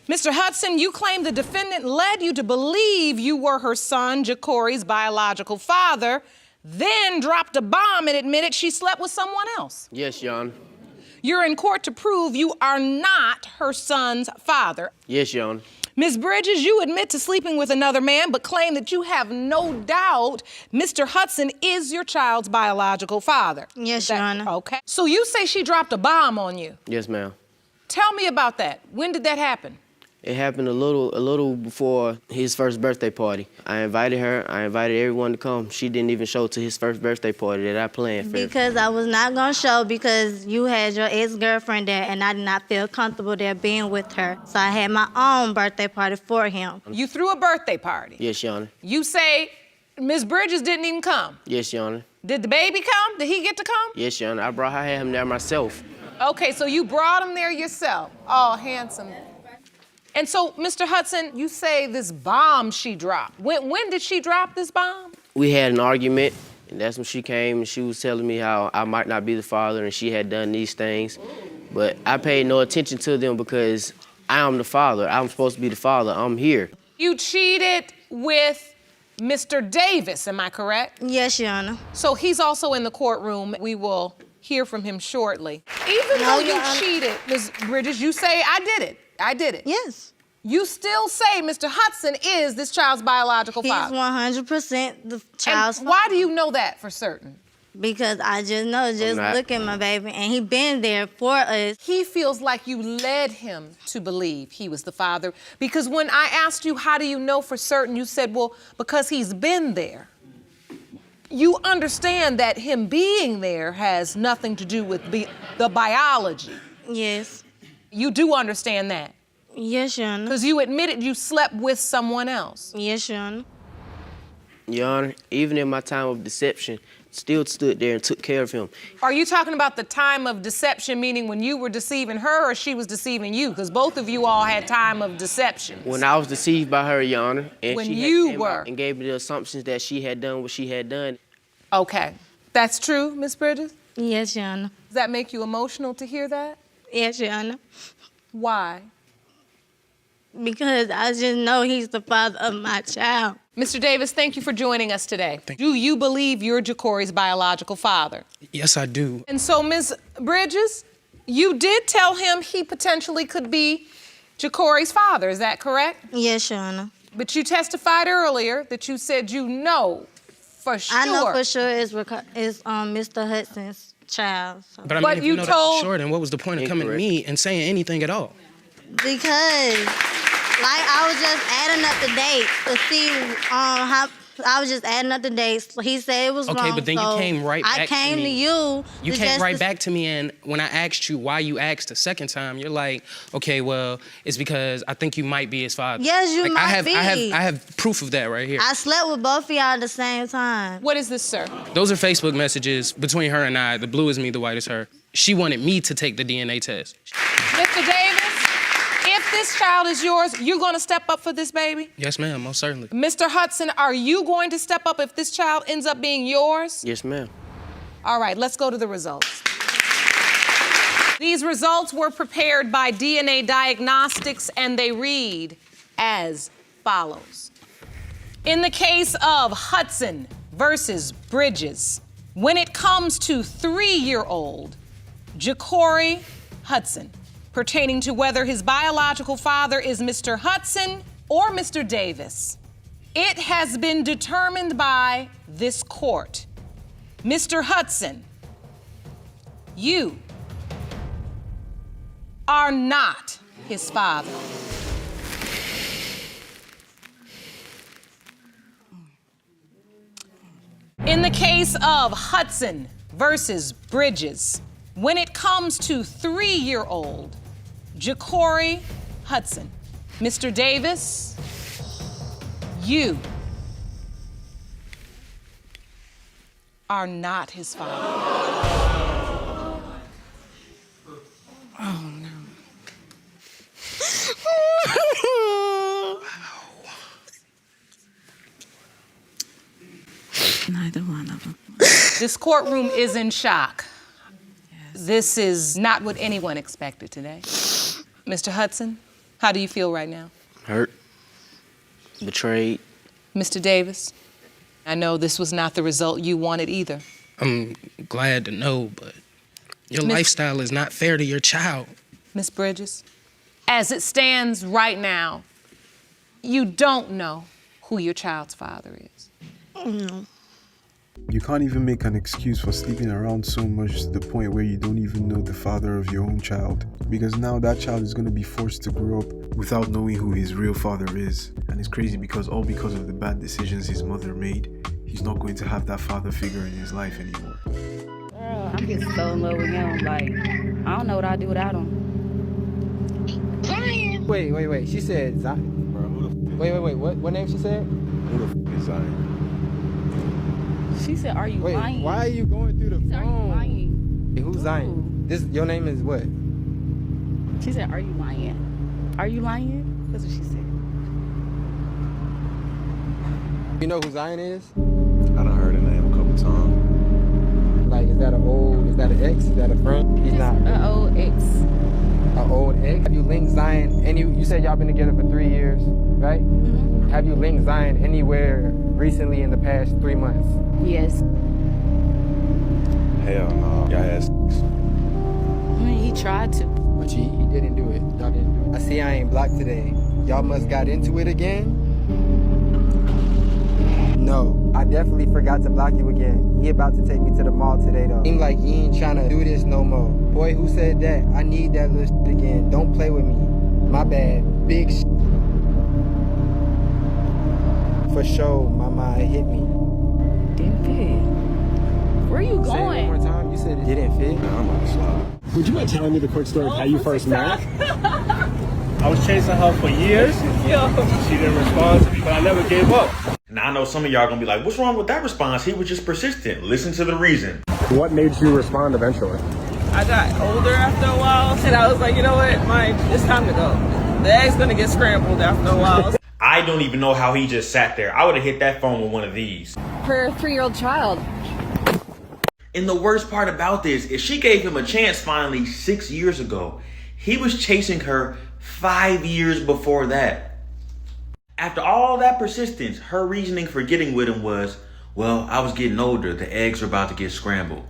Mr. Hudson, you claim the defendant led you to believe you were her son, Ja'Cory's biological father, then dropped a bomb and admitted she slept with someone else. Yes, Your Honor. You're in court to prove you are not her son's father. Yes, Your Honor. Ms. Bridges, you admit to sleeping with another man, but claim that you have no doubt Mr. Hudson is your child's biological father. Yes, Your Honor. Okay. So you say she dropped a bomb on you. Yes, ma'am. Tell me about that. When did that happen? It happened a little before his first birthday party. I invited her. I invited everyone to come. She didn't even show to his first birthday party that I planned for her. Because I was not going to show because you had your ex-girlfriend there and I did not feel comfortable there being with her. So I had my own birthday party for him. You threw a birthday party. Yes, Your Honor. You say Ms. Bridges didn't even come. Yes, Your Honor. Did the baby come? Did he get to come? Yes, Your Honor. I had him there myself. Okay, so you brought him there yourself. Oh, handsome. And so, Mr. Hudson, you say this bomb she dropped. When did she drop this bomb? We had an argument, and that's when she came and she was telling me how I might not be the father and she had done these things. But I paid no attention to them because I am the father. I'm supposed to be the father. I'm here. You cheated with Mr. Davis, am I correct? Yes, Your Honor. So he's also in the courtroom. We will hear from him shortly. Even though you cheated, Ms. Bridges, you say, I did it. I did it. Yes. You still say Mr. Hudson is this child's biological father. He's 100% the child's father. Why do you know that for certain? Because I just know, look at my baby, and he been there for us. He feels like you led him to believe he was the father. Because when I asked you, how do you know for certain, you said, well, because he's been there. You understand that him being there has nothing to do with the biology. Yes. You do understand that? Yes, Your Honor. Because you admitted you slept with someone else. Yes, Your Honor. Your Honor, even in my time of deception, still stood there and took care of him. Are you talking about the time of deception, meaning when you were deceiving her or she was deceiving you? Because both of you all had time of deception. When I was deceived by her, Your Honor, and when she you were. And gave me the assumptions that she had done what she had done. Okay. That's true, Ms. Bridges? Yes, Your Honor. Does that make you emotional to hear that? Yes, Your Honor. Why? Because I just know he's the father of my child. Mr. Davis, thank you for joining us today. Do you believe you're Ja'Cory's biological father? Yes, I do. And so, Ms. Bridges, you did tell him he potentially could be Ja'Cory's father, is that correct? Yes, Your Honor. But you testified earlier that you said you know for sure. I know for sure it's Mr. Hudson's child. So. But I mean, But if you you know told- that for sure, then what was the point of coming to me and saying anything at all? Because, like, I was just adding up the dates to see how. I was just adding up the dates. He said it was wrong. Okay, but then you came right back to me. I came to you. You came right back to me, and when I asked you why you asked the second time, you're like, okay, well, it's because I think you might be his father. Yes, you might be. I have proof of that right here. I slept with both of y'all at the same time. What is this, sir? Those are Facebook messages between her and I. The blue is me, the white is her. She wanted me to take the DNA test. Mr. Davis, if this child is yours, you're going to step up for this baby? Yes, ma'am, most certainly. Mr. Hudson, are you going to step up if this child ends up being yours? Yes, ma'am. All right, let's go to the results. These results were prepared by DNA Diagnostics, and they read as follows. In the case of Hudson versus Bridges, when it comes to 3-year-old Ja'Cory Hudson, pertaining to whether his biological father is Mr. Hudson or Mr. Davis, it has been determined by this court. Mr. Hudson, you are not his father. In the case of Hudson versus Bridges, when it comes to 3-year-old Ja'Cory Hudson, Mr. Davis, you are not his father. Oh, no. Neither one of them. This courtroom is in shock. Yes. This is not what anyone expected today. Mr. Hudson, How do you feel right now? Hurt, betrayed. Mr. Davis, I know this was not the result you wanted either. I'm glad to know, but your lifestyle is not fair to your child. Miss Bridges, as it stands right now, you don't know who your child's father is. No. You can't even make an excuse for sleeping around so much to the point where you don't even know the father of your own child. Because now that child is going to be forced to grow up without knowing who his real father is. And it's crazy because all because of the bad decisions his mother made, he's not going to have that father figure in his life anymore. Girl, I'm just so in love with him. Like, I don't know what I'd do without him. Wait. She said Zion. Bro, who the Wait. What name she said? Who the is Zion? She said, are you Wait, lying? why are you going through the She said, are you phone? lying? Hey, who's Zion? Your name is what? She said, are you lying? Are you lying? That's what she said. You know who Zion is? I done heard the name a couple times. Like, is that an ex? Is that a friend? He's not. An old ex. An old ex? Have you linked Zion you said y'all been together for 3 years, right? Mm-hmm. Have you linked Zion anywhere recently in the past 3 months? Yes. Hell no. Y'all had sex. I mean, he tried to. But he didn't do it. Y'all didn't do it. I see I ain't blocked today. Y'all must got into it again? No, I definitely forgot to block you again. He about to take me to the mall today though. Seem like he ain't trying to do this no more. Boy, who said that? I need that little shit again. Don't play with me. My bad. Big shit. For sure, my mind hit me. Didn't fit. Where are you Say it one going? more time. You said it didn't fit. I'm on the slide. Would you mind telling me the quick story of how you first met? I was chasing her for years. She didn't respond to me, but I never gave up. Now I know some of y'all gonna be like, what's wrong with that response? He was just persistent. Listen to the reason. What made you respond eventually? I got older after a while, and I was like, you know what, it's time to go. The egg's gonna get scrambled after a while. I don't even know how he just sat there. I would have hit that phone with one of these. For a 3-year-old child. And the worst part about this is she gave him a chance finally 6 years ago. He was chasing her 5 years before that. After all that persistence, her reasoning for getting with him was, well, I was getting older. The eggs were about to get scrambled.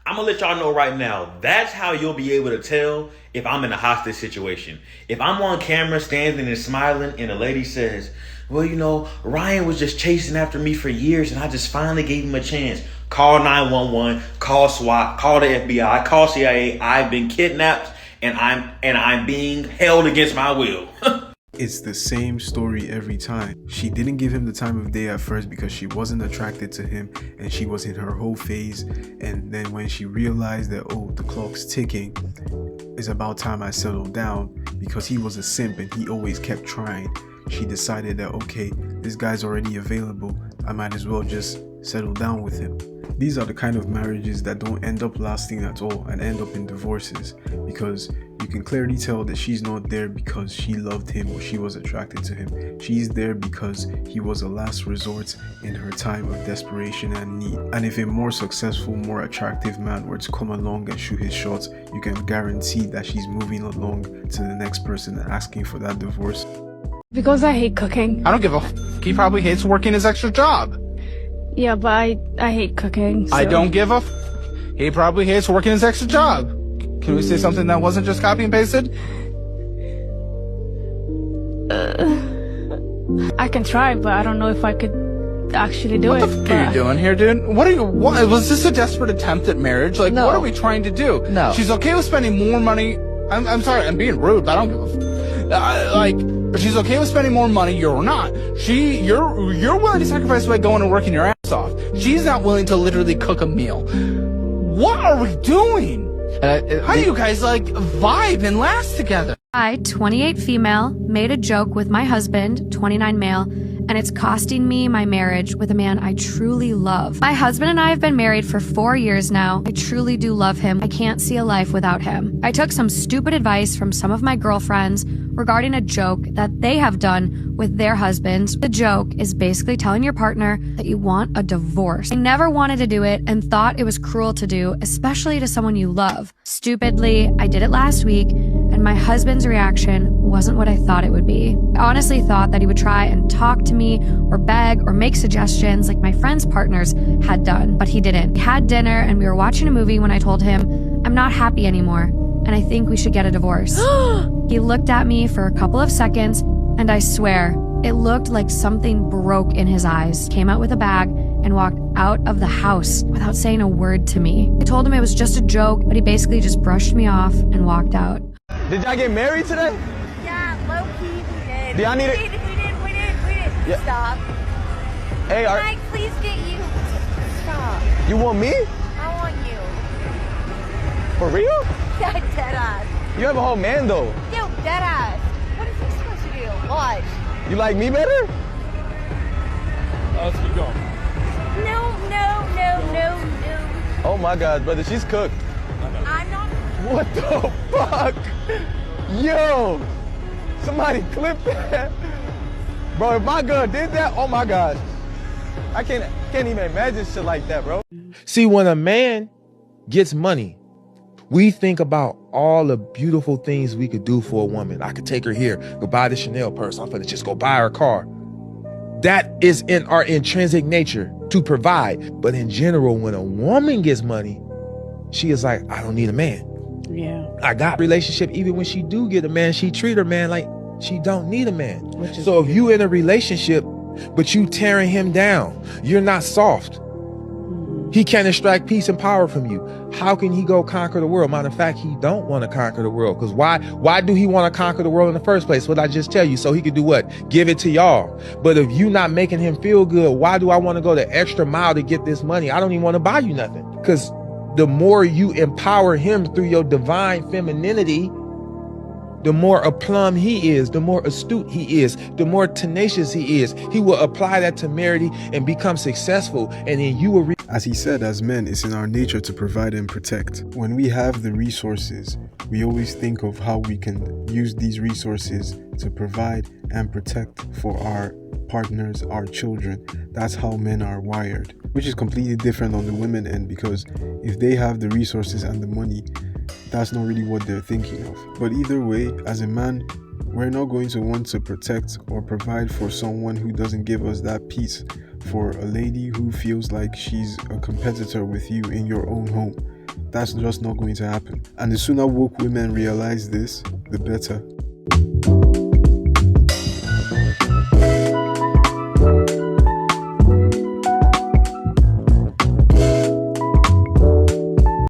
I'm gonna let y'all know right now, that's how you'll be able to tell if I'm in a hostage situation. If I'm on camera standing and smiling and a lady says, well, you know, Ryan was just chasing after me for years and I just finally gave him a chance. Call 911, call SWAT, call the FBI, call CIA. I've been kidnapped and I'm being held against my will. It's the same story every time. She didn't give him the time of day at first because she wasn't attracted to him and she was in her whole phase. And then when she realized that, oh, the clock's ticking, it's about time I settled down, because he was a simp and he always kept trying, she decided that, okay, this guy's already available, I might as well just settle down with him. These are the kind of marriages that don't end up lasting at all and end up in divorces, because you can clearly tell that she's not there because she loved him or she was attracted to him. She's there because he was a last resort in her time of desperation and need. And if a more successful, more attractive man were to come along and shoot his shots, you can guarantee that she's moving along to the next person and asking for that divorce. Because I hate cooking. I don't give a f. He probably hates working his extra job. Yeah, but I hate cooking. So. I don't give a f. He probably hates working his extra job. Can we say something that wasn't just copy and pasted? I can try, but I don't know if I could actually do it. What the f are you doing here, dude? What was this a desperate attempt at marriage? Like, No. what are we trying to do? No. She's okay with spending more money. I'm sorry, I'm being rude, but I don't give a f. She's okay with spending more money, you're not. You're willing to sacrifice by going and working your ass off. She's not willing to literally cook a meal. What are we doing? How do you guys, vibe and last together? I, 28 female, made a joke with my husband, 29 male, and it's costing me my marriage with a man I truly love. My husband and I have been married for 4 years now. I truly do love him. I can't see a life without him. I took some stupid advice from some of my girlfriends regarding a joke that they have done with their husbands. The joke is basically telling your partner that you want a divorce. I never wanted to do it and thought it was cruel to do, especially to someone you love. Stupidly, I did it last week, and my husband's reaction wasn't what I thought it would be. I honestly thought that he would try and talk to me or beg or make suggestions like my friends' partners had done, but he didn't. We had dinner and we were watching a movie when I told him, I'm not happy anymore, and I think we should get a divorce. He looked at me for a couple of seconds, and I swear, it looked like something broke in his eyes. Came out with a bag and walked out of the house without saying a word to me. I told him it was just a joke, but he basically just brushed me off and walked out. Did y'all get married today? Yeah, low-key we did. Do y'all need it? We did. Yeah. Stop. Hey, Mike, please get you. Stop. You want me? I want you. For real? Yeah, dead ass. You have a whole man though. Yo, dead ass. What is he supposed to do? Watch. You like me better? Let's keep going. No. Oh my God, brother, she's cooked. I'm not. What the fuck? Yo, somebody clip that. Bro, if my girl did that, oh my God. I can't even imagine shit like that, bro. See, when a man gets money, we think about all the beautiful things we could do for a woman. I could take her here, go buy the Chanel purse. I'm finna just go buy her a car. That is in our intrinsic nature to provide. But in general, when a woman gets money, she is like, I don't need a man. Yeah. I got relationship. Even when she do get a man, she treat her man like she don't need a man. So if you in a relationship, but you tearing him down, you're not soft. He can't extract peace and power from you. How can he go conquer the world? Matter of fact, he don't want to conquer the world. Because why do he want to conquer the world in the first place? What I just tell you, so he could do what? Give it to y'all. But if you not making him feel good, why do I want to go the extra mile to get this money? I don't even want to buy you nothing. Because the more you empower him through your divine femininity, the more aplomb he is, the more astute he is, the more tenacious he is. He will apply that temerity and become successful, and then you will As he said, as men, it's in our nature to provide and protect. When we have the resources, we always think of how we can use these resources to provide and protect for our partners, our children. That's how men are wired, which is completely different on the women end, because if they have the resources and the money, that's not really what they're thinking of. But either way, as a man, we're not going to want to protect or provide for someone who doesn't give us that peace. For a lady who feels like she's a competitor with you in your own home, that's just not going to happen. And the sooner woke women realize this, the better.